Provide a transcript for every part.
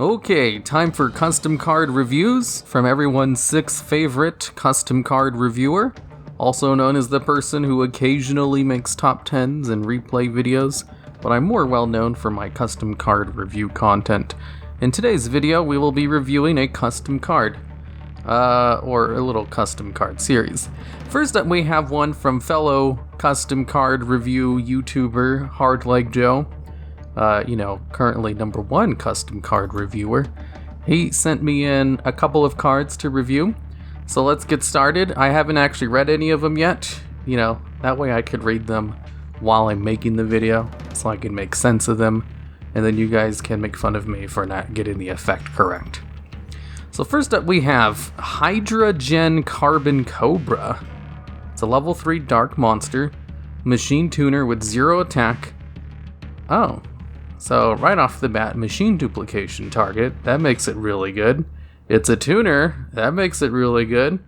Okay, time for custom card reviews from everyone's sixth favorite custom card reviewer, also known as the person who occasionally makes top 10s and replay videos, but I'm more well known for my custom card review content. In today's video, we will be reviewing a custom card, or a little custom card series. First up, we have one from fellow custom card review YouTuber Hard Like Joe. Currently #1 custom card reviewer. He sent me in a couple of cards to review. So let's get started. I haven't actually read any of them yet. That way I could read them while I'm making the video, so I can make sense of them, and then you guys can make fun of me for not getting the effect correct. So first up we have Hydra Gen Carbon Cobra. It's a level 3 dark monster, machine tuner with 0 attack. Oh. So right off the bat, machine duplication target, that makes it really good. It's a tuner, that makes it really good.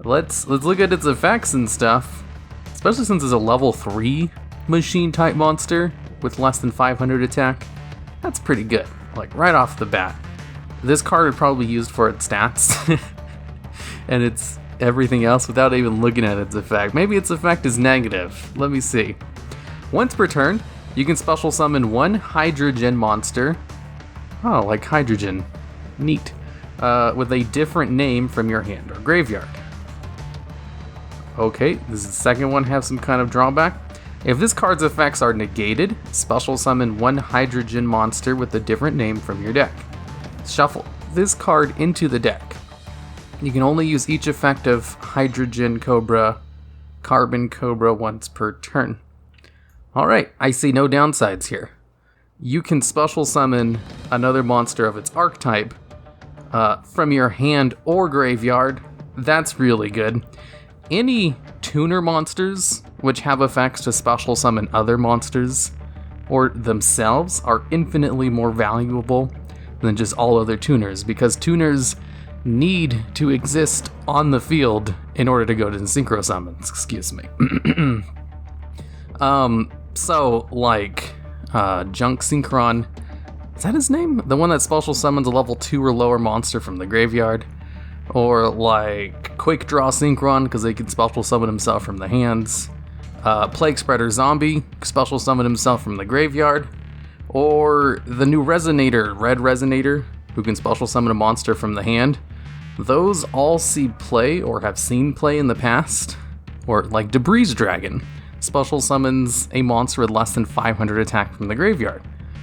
Let's look at its effects and stuff, especially since it's a level 3 machine type monster with less than 500 attack. That's pretty good, like right off the bat. This card would probably be used for its stats and its everything else without even looking at its effect. Maybe its effect is negative, let me see. Once per turn, you can special summon one hydrogen monster. Oh, like hydrogen. Neat. With a different name from your hand or graveyard. Okay, does the second one have some kind of drawback? If this card's effects are negated, special summon one hydrogen monster with a different name from your deck. Shuffle this card into the deck. You can only use each effect of Hydrogen Cobra, Carbon Cobra once per turn. Alright, I see no downsides here. You can special summon another monster of its archetype from your hand or graveyard. That's really good. Any tuner monsters which have effects to special summon other monsters or themselves are infinitely more valuable than just all other tuners, because tuners need to exist on the field in order to go to synchro summons. Excuse me. So, like, Junk Synchron, is that his name? The one that special summons a level 2 or lower monster from the graveyard. Or, like, Quick Draw Synchron, because they can special summon himself from the hands. Plague Spreader Zombie, special summon himself from the graveyard. Or the new Resonator, Red Resonator, who can special summon a monster from the hand. Those all see play, or have seen play in the past. Or, like, Debris Dragon. Special summons a monster with less than 500 attack from the graveyard.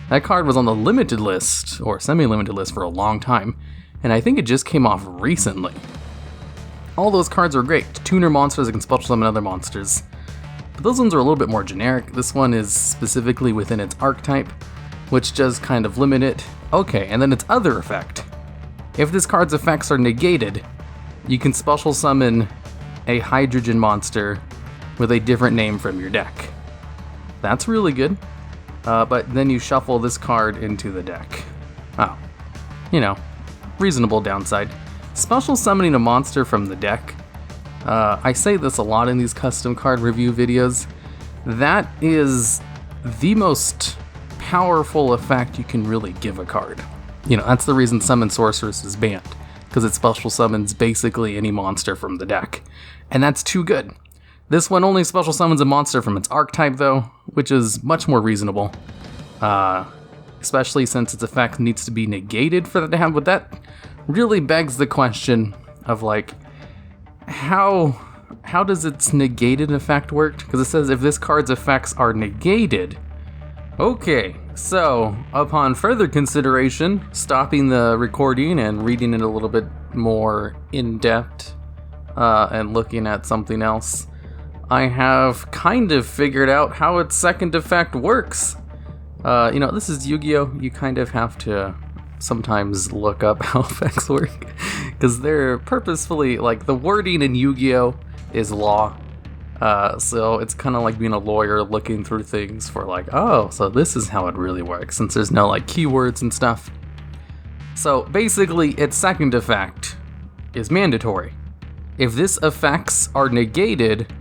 That card was on the limited list, or semi-limited list, for a long time, and I think it just came off recently. All those cards are great. Tuner monsters that can special summon other monsters. But those ones are a little bit more generic. This one is specifically within its archetype, which does kind of limit it. Okay, and then its other effect. If this card's effects are negated, you can special summon a hydrogen monster with a different name from your deck. That's really good. But then you shuffle this card into the deck. Oh. Reasonable downside. Special summoning a monster from the deck. I say this a lot in these custom card review videos. That is the most powerful effect you can really give a card. That's the reason Summon Sorceress is banned, because it special summons basically any monster from the deck. And that's too good. This one only special summons a monster from its archetype, though, which is much more reasonable. Especially since its effect needs to be negated for that to happen. But that really begs the question of, like, how does its negated effect work? Because it says if this card's effects are negated. Okay, so upon further consideration, stopping the recording and reading it a little bit more in depth and looking at something else, I have kind of figured out how its second effect works. This is Yu-Gi-Oh! You kind of have to sometimes look up how effects work, because they're purposefully, like, the wording in Yu-Gi-Oh! Is law. So it's kind of like being a lawyer looking through things for, like, oh, so this is how it really works, since there's no, like, keywords and stuff. So basically, its second effect is mandatory. If this effects are negated,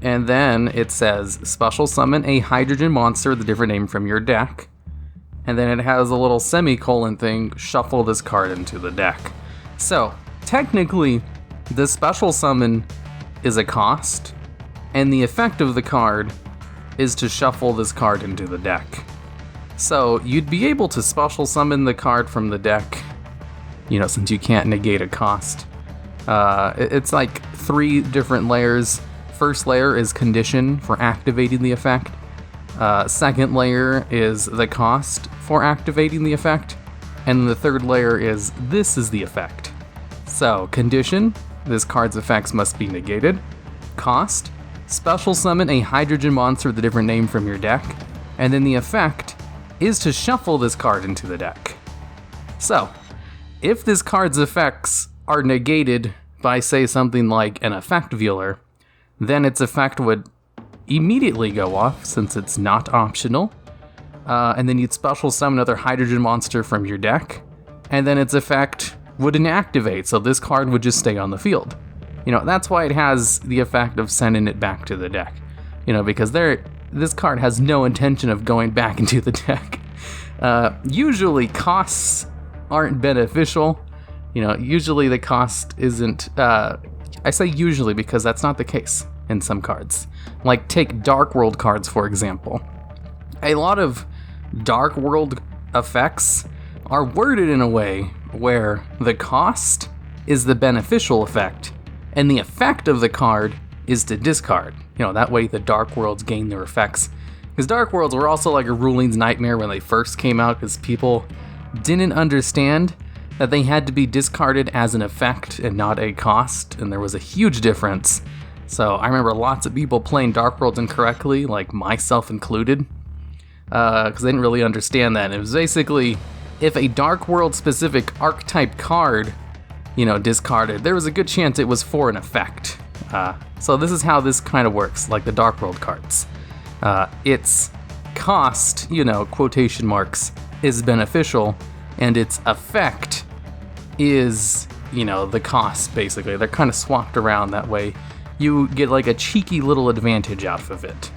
and then it says special summon a hydrogen monster with a different name from your deck, and then it has a little semicolon thing, shuffle this card into the deck. So, technically, this special summon is a cost, and the effect of the card is to shuffle this card into the deck. So, you'd be able to special summon the card from the deck, since you can't negate a cost. It's like 3 different layers. First layer is condition for activating the effect. Second layer is the cost for activating the effect. And the third layer is this is the effect. So, condition, this card's effects must be negated. Cost, special summon a hydrogen monster with a different name from your deck. And then the effect is to shuffle this card into the deck. So, if this card's effects are negated by, say, something like an effect veiler, then its effect would immediately go off since it's not optional. And then you'd special summon another hydrogen monster from your deck, and then its effect wouldn't activate, so this card would just stay on the field. That's why it has the effect of sending it back to the deck. Because this card has no intention of going back into the deck. Usually costs aren't beneficial. Usually the cost isn't, I say usually because that's not the case in some cards. Like take Dark World cards, for example. A lot of Dark World effects are worded in a way where the cost is the beneficial effect, and the effect of the card is to discard. That way the Dark Worlds gain their effects. Because Dark Worlds were also like a ruling's nightmare when they first came out, because people didn't understand that they had to be discarded as an effect and not a cost, and there was a huge difference. So I remember lots of people playing Dark Worlds incorrectly, like myself included, because they didn't really understand that. It was basically, if a Dark World specific archetype card, discarded, there was a good chance it was for an effect. So this is how this kind of works, like the Dark World cards. Its cost, quotation marks, is beneficial, and its effect is, the cost, basically. They're kind of swapped around that way. You get like a cheeky little advantage out of it.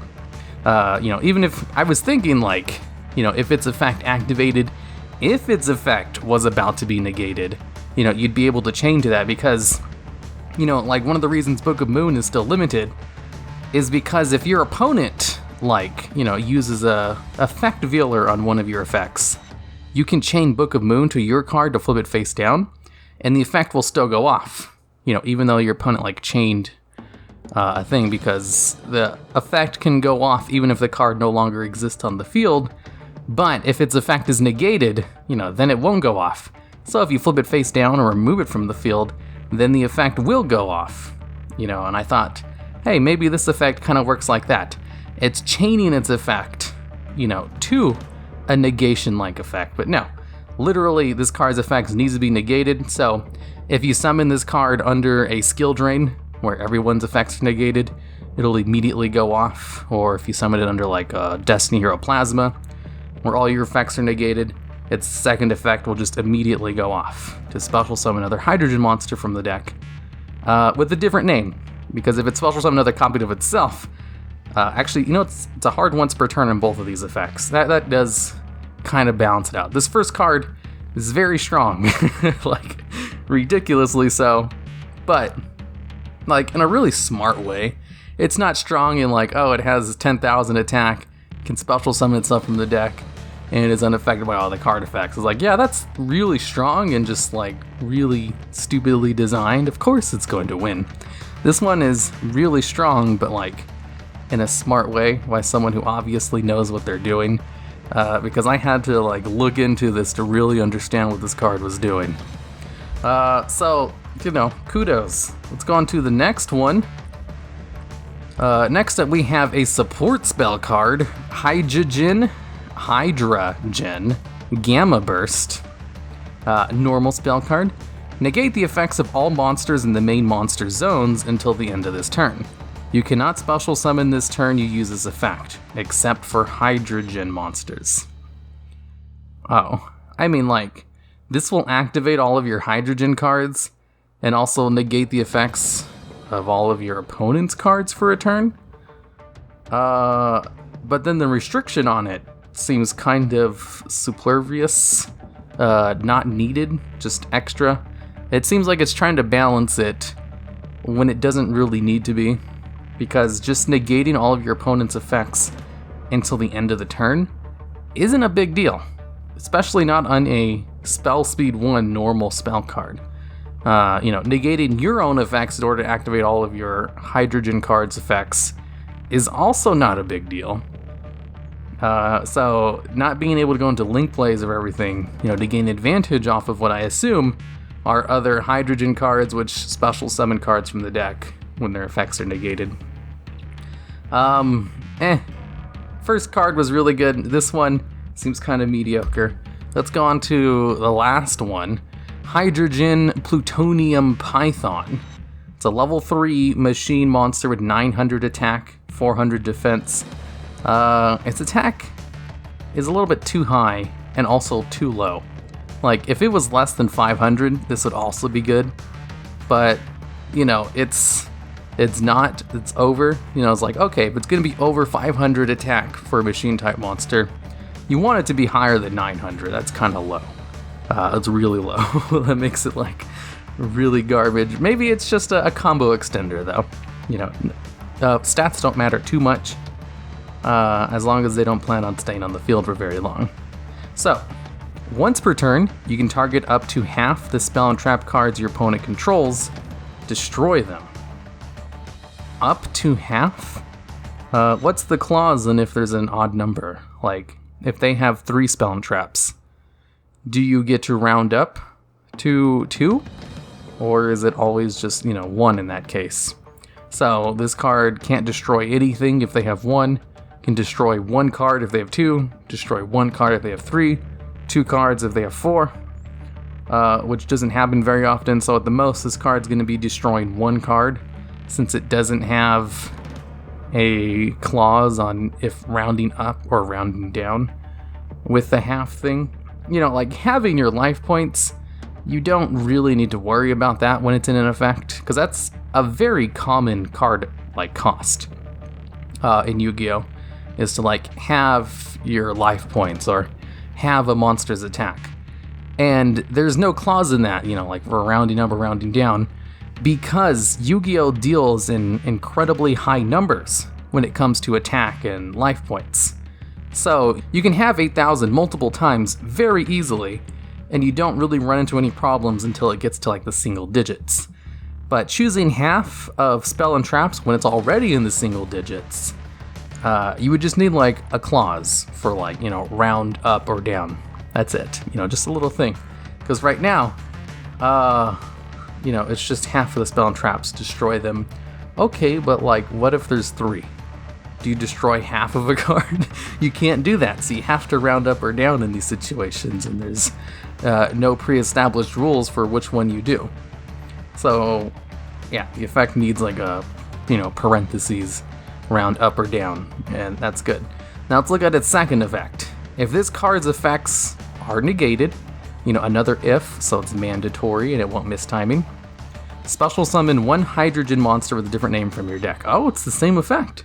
Even if I was thinking like, if its effect activated, if its effect was about to be negated, you'd be able to chain to that because, like one of the reasons Book of Moon is still limited is because if your opponent, uses a effect veiler on one of your effects, you can chain Book of Moon to your card to flip it face down, and the effect will still go off, even though your opponent, chained a thing, because the effect can go off even if the card no longer exists on the field, but if its effect is negated, then it won't go off. So if you flip it face down or remove it from the field, then the effect will go off, and I thought, hey, maybe this effect kind of works like that. It's chaining its effect, to a negation-like effect, but no. Literally, this card's effects needs to be negated, so if you summon this card under a skill drain, where everyone's effects are negated, it'll immediately go off, or if you summon it under a Destiny Hero Plasma, where all your effects are negated, its second effect will just immediately go off to special summon another hydrogen monster from the deck, with a different name, because if it special summon another copy of itself, actually, it's a hard once per turn on both of these effects. That does kind of balance it out. This first card is very strong, ridiculously so, but in a really smart way. It's not strong in it has 10,000 attack, can special summon itself from the deck, and is unaffected by all the card effects. It's yeah, that's really strong and just really stupidly designed. Of course it's going to win. This one is really strong, but in a smart way by someone who obviously knows what they're doing. Because I had to look into this to really understand what this card was doing. So, kudos. Let's go on to the next one. Next up we have a support spell card, Hydra Gen, Gamma Burst. Normal spell card. Negate the effects of all monsters in the main monster zones until the end of this turn. You cannot special summon this turn you use this effect, except for Hydrogen monsters. Oh, I mean this will activate all of your Hydrogen cards, and also negate the effects of all of your opponent's cards for a turn? But then the restriction on it seems kind of superfluous, not needed, just extra. It seems like it's trying to balance it when it doesn't really need to be, because just negating all of your opponent's effects until the end of the turn isn't a big deal, especially not on a spell speed 1 normal spell card. Negating your own effects in order to activate all of your hydrogen cards' effects is also not a big deal. So not being able to go into link plays of everything, to gain advantage off of what I assume are other hydrogen cards, which special summon cards from the deck when their effects are negated. First card was really good. This one seems kind of mediocre. Let's go on to the last one. Hydrogen Plutonium Python. It's a level 3 machine monster with 900 attack, 400 defense. Its attack is a little bit too high and also too low. Like, if it was less than 500, this would also be good. But, it's not, it's over. It's like, okay, if it's going to be over 500 attack for a machine type monster, you want it to be higher than 900. That's kind of low. It's really low. That makes it like really garbage. Maybe it's just a combo extender though. Stats don't matter too much as long as they don't plan on staying on the field for very long. So, once per turn, you can target up to half the spell and trap cards your opponent controls, destroy them. Up to half? What's the clause in if there's an odd number? Like, if they have 3 spell and traps, do you get to round up to 2? Or is it always just, 1 in that case? So, this card can't destroy anything if they have 1, can destroy 1 card if they have 2, destroy 1 card if they have 3, 2 cards if they have 4, which doesn't happen very often, so at the most this card's going to be destroying 1 card, since it doesn't have a clause on if rounding up or rounding down with the half thing. Like having your life points, you don't really need to worry about that when it's in an effect, because that's a very common card like cost in Yu-Gi-Oh! Is to like have your life points or have a monster's attack. And there's no clause in that, like for rounding up or rounding down, because Yu-Gi-Oh! Deals in incredibly high numbers when it comes to attack and life points. So you can have 8,000 multiple times very easily, and you don't really run into any problems until it gets to like the single digits. But choosing half of spell and traps when it's already in the single digits, you would just need like a clause for like, round up or down. That's it. Just a little thing. Because right now, it's just half of the spell and traps, destroy them. Okay, but like, what if there's 3? Do you destroy half of a card? You can't do that, so you have to round up or down in these situations, and there's no pre-established rules for which one you do. So, yeah, the effect needs like a, parentheses, round up or down, and that's good. Now let's look at its second effect. If this card's effects are negated, another if, so it's mandatory and it won't miss timing. Special summon 1 hydrogen monster with a different name from your deck. Oh, it's the same effect.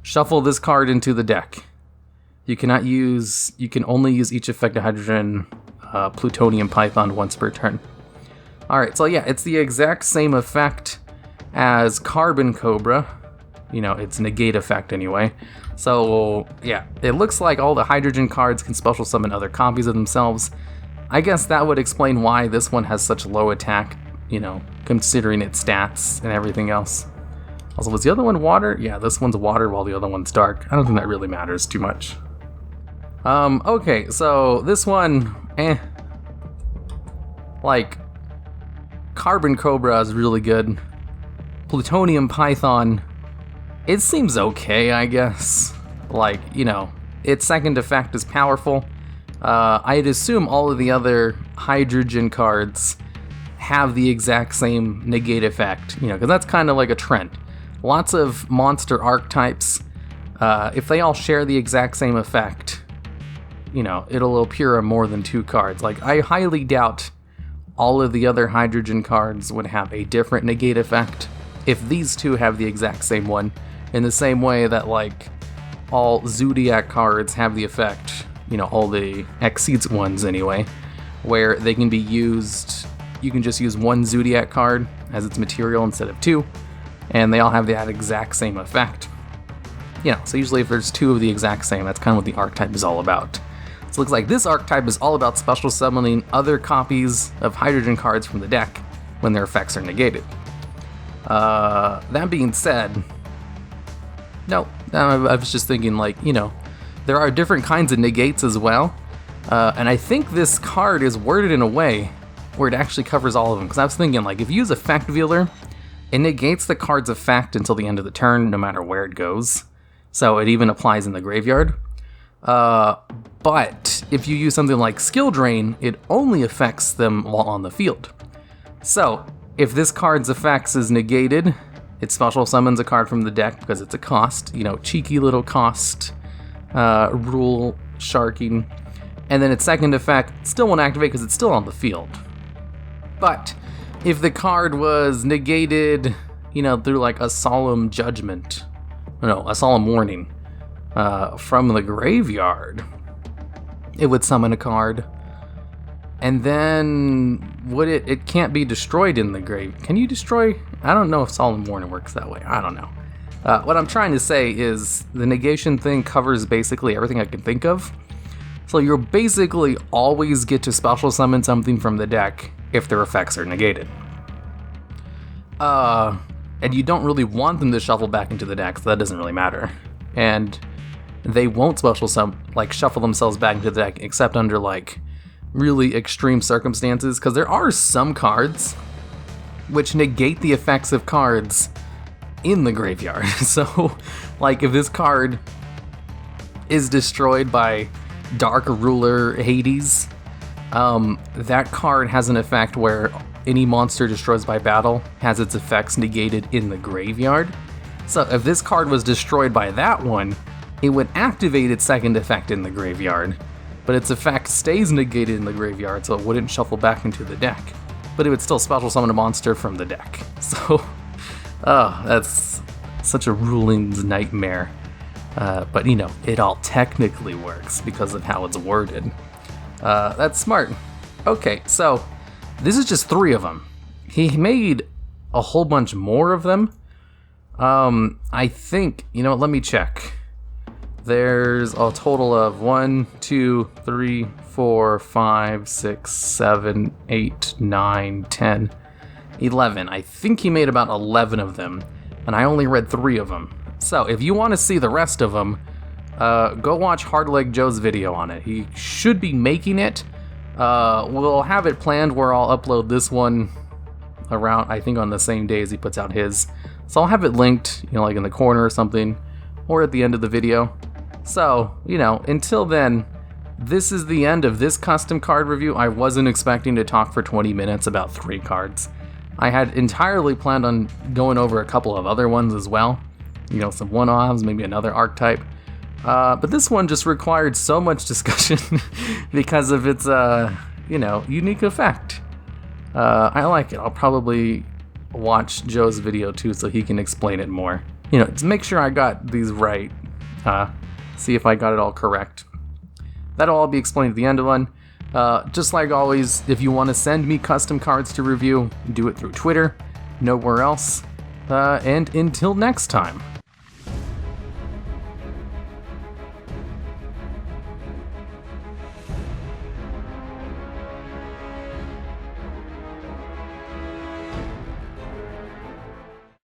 Shuffle this card into the deck. You can only use each effect of hydrogen Plutonium Python once per turn. Alright, so yeah, it's the exact same effect as Carbon Cobra. It's negate effect anyway. So yeah, it looks like all the hydrogen cards can special summon other copies of themselves. I guess that would explain why this one has such low attack, considering its stats and everything else. Also, was the other one water? Yeah, this one's water while the other one's dark. I don't think that really matters too much. Okay, so this one, Like, Carbon Cobra is really good. Plutonium Python, it seems okay, I guess. Like, its second effect is powerful. I'd assume all of the other hydrogen cards have the exact same negate effect, because that's kind of like a trend. Lots of monster archetypes, if they all share the exact same effect, it'll appear on more than 2 cards. Like, I highly doubt all of the other hydrogen cards would have a different negate effect if these 2 have the exact same one, in the same way that, like, all Zodiac cards have the effect all the Exceeds ones anyway, where they can be used, you can just use one Zodiac card as its material instead of two, and they all have that exact same effect. So usually if there's two of the exact same, that's kind of what the archetype is all about. So it looks like this archetype is all about special summoning other copies of hydrogen cards from the deck when their effects are negated. That being said, no, I was just thinking, there are different kinds of negates as well, and I think this card is worded in a way where it actually covers all of them, because I was thinking, if you use Effect Veiler, it negates the card's effect until the end of the turn, no matter where it goes, so it even applies in the graveyard. But if you use something like Skill Drain, it only affects them while on the field. So, if this card's effects is negated, it special summons a card from the deck because it's a cost, cheeky little cost rule sharking. And then its second effect still won't activate because it's still on the field. But if the card was negated, through a solemn judgment, a solemn warning from the graveyard, it would summon a card. And then it can't be destroyed in the grave. Can you destroy? I don't know if Solemn Warning works that way. I don't know. What I'm trying to say is the negation thing covers basically everything I can think of. So you'll basically always get to special summon something from the deck if their effects are negated. And you don't really want them to shuffle back into the deck, so that doesn't really matter. And they won't shuffle themselves back into the deck except under really extreme circumstances, because there are some cards which negate the effects of cards in the graveyard. So, if this card is destroyed by Dark Ruler Hades, that card has an effect where any monster destroyed by battle has its effects negated in the graveyard. So if this card was destroyed by that one, it would activate its second effect in the graveyard, but its effect stays negated in the graveyard, so it wouldn't shuffle back into the deck. But it would still special summon a monster from the deck. So, that's such a ruling's nightmare. But it all technically works because of how it's worded. That's smart. Okay, so this is just 3 of them. He made a whole bunch more of them. I think, let me check. There's a total of 1, 2, 3, 4, 5, 6, 7, 8, 9, 10, 11. I think he made about 11 of them, and I only read 3 of them. So if you want to see the rest of them, go watch Hardleg Joe's video on it. He should be making it. We'll have it planned where I'll upload this one around, I think, on the same day as he puts out his. So I'll have it linked, in the corner or something, or at the end of the video. So, until then, this is the end of this custom card review. I wasn't expecting to talk for 20 minutes about 3 cards. I had entirely planned on going over a couple of other ones as well. Some one-offs, maybe another archetype. But this one just required so much discussion because of its, unique effect. I like it. I'll probably watch Joe's video too so he can explain it more. To make sure I got these right. See if I got it all correct. That'll all be explained at the end of one. Just like always, if you want to send me custom cards to review, do it through Twitter, nowhere else. And until next time.